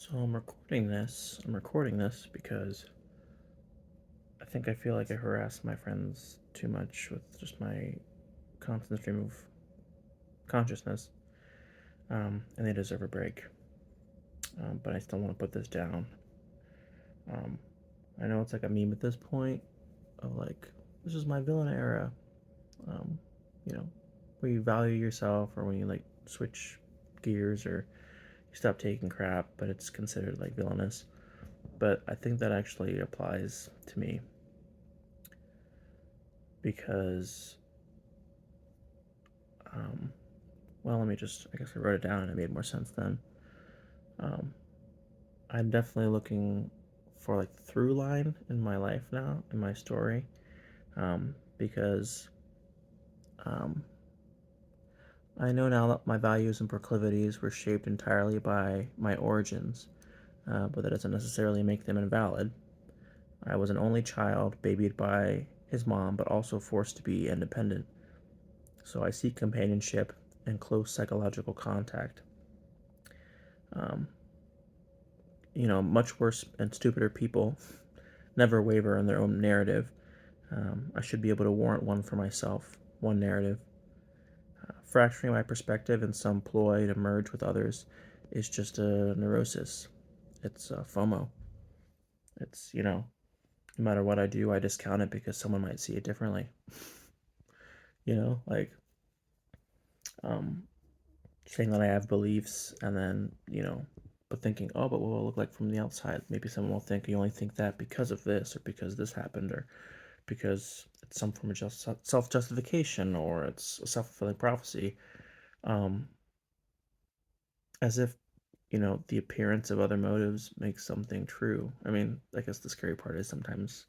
So I'm recording this because I feel like I harass my friends too much with just my constant stream of consciousness, and they deserve a break. But I still want to put this down. Um, I know it's like a meme at this point of like, this is my villain era. Um, you know, where you value yourself or when you like switch gears or you stop taking crap, but it's considered like villainous. But I think that actually applies to me because um, well, I guess I wrote it down and it made more sense then. Um, I'm definitely looking for like the through line in my life now, in my story, because um, I know now that my values and proclivities were shaped entirely by my origins, but that doesn't necessarily make them invalid. I was an only child, babied by his mom, but also forced to be independent. So I seek companionship and close psychological contact. Um, Much worse and stupider people never waver in their own narrative. I should be able to warrant one for myself, one narrative. Fracturing my perspective in some ploy to merge with others is just a neurosis. It's FOMO. No matter what I do, I discount it because someone might see it differently. Like um, saying that I have beliefs and then, but thinking, oh, but what will it look like from the outside? Maybe someone will think you only think that because of this or because this happened or because it's some form of just self-justification or it's a self-fulfilling prophecy, um, as if the appearance of other motives makes something true. I mean, I guess the scary part is sometimes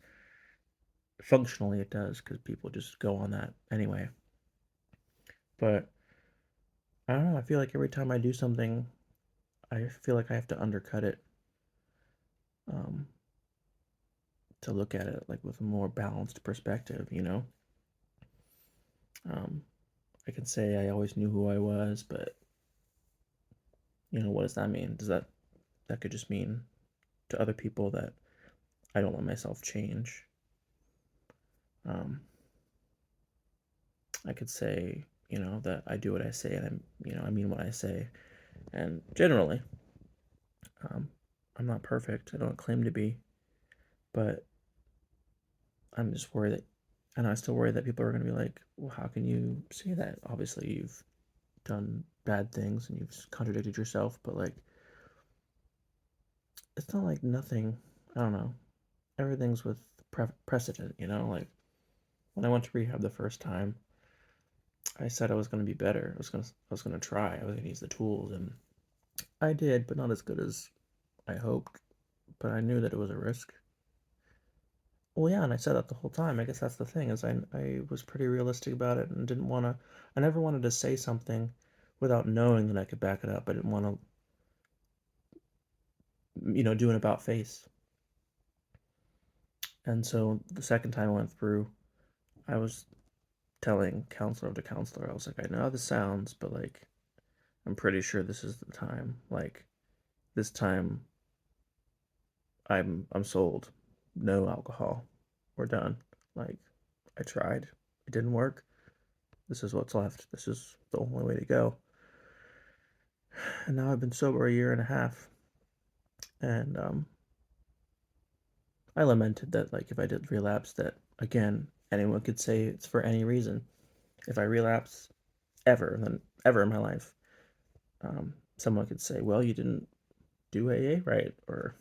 functionally it does because people just go on that anyway. But I don't know, I feel like every time I do something, I feel like I have to undercut it, um, to look at it like with a more balanced perspective. um, I can say I always knew who I was, but what does that mean? That could just mean to other people that I don't let myself change. Um, I could say, that I do what I say and I mean what I say. And generally, um, I'm not perfect. I don't claim to be, but I'm just worried that, and I still worry that people are going to be like, well, how can you say that? Obviously, you've done bad things and you've contradicted yourself, but like, it's not like nothing. I don't know. Everything's with precedent. Like when I went to rehab the first time, I said I was going to be better. I was gonna try. I was gonna use the tools, and I did, but not as good as I hoped. But I knew that it was a risk. Well, yeah, and I said that the whole time. I guess that's the thing is I was pretty realistic about it and didn't want to. I never wanted to say something without knowing that I could back it up. I didn't want to, do an about face. And so the second time I went through, I was telling counselor after counselor, I was like, I know how this sounds, but like, I'm pretty sure this is the time. Like, this time I'm sold. No alcohol. We're done. Like, I tried. It didn't work. This is what's left. This is the only way to go. And now I've been sober a year and a half. And I lamented that, like, if I did relapse, that again, anyone could say it's for any reason. If I relapse ever, then ever in my life, someone could say, well, you didn't do AA right, or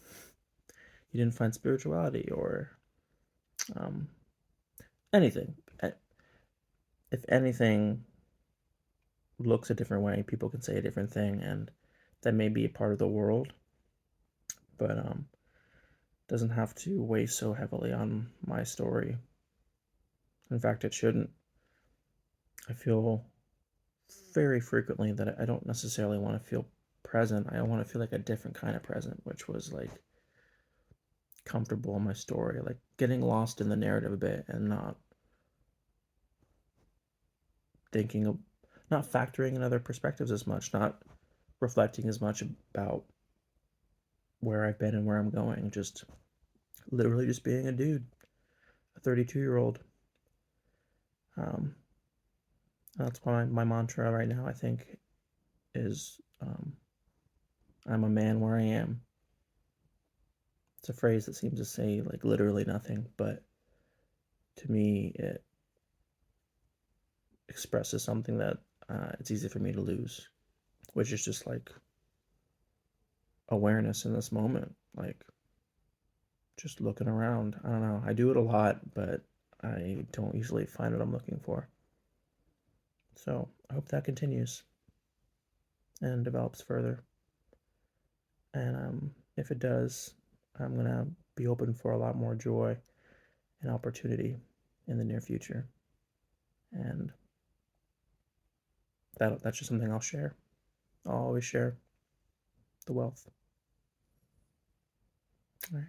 you didn't find spirituality, or um, anything. If anything looks a different way, people can say a different thing, and that may be a part of the world, but doesn't have to weigh so heavily on my story. In fact, it shouldn't. I feel very frequently that I don't necessarily want to feel present. I want to feel like a different kind of present, which was like comfortable in my story, like getting lost in the narrative a bit and not thinking of, not factoring in other perspectives as much, not reflecting as much about where I've been and where I'm going. Just literally just being a dude, a 32-year-old. Um, that's why my mantra right now, I think, is I'm a man where I am. It's a phrase that seems to say like literally nothing, but to me, it expresses something that it's easy for me to lose, which is just like awareness in this moment. Like just looking around. I don't know. I do it a lot, but I don't usually find what I'm looking for. So I hope that continues and develops further. And if it does, I'm going to be open for a lot more joy and opportunity in the near future. And that's just something I'll share. I'll always share the wealth. All right.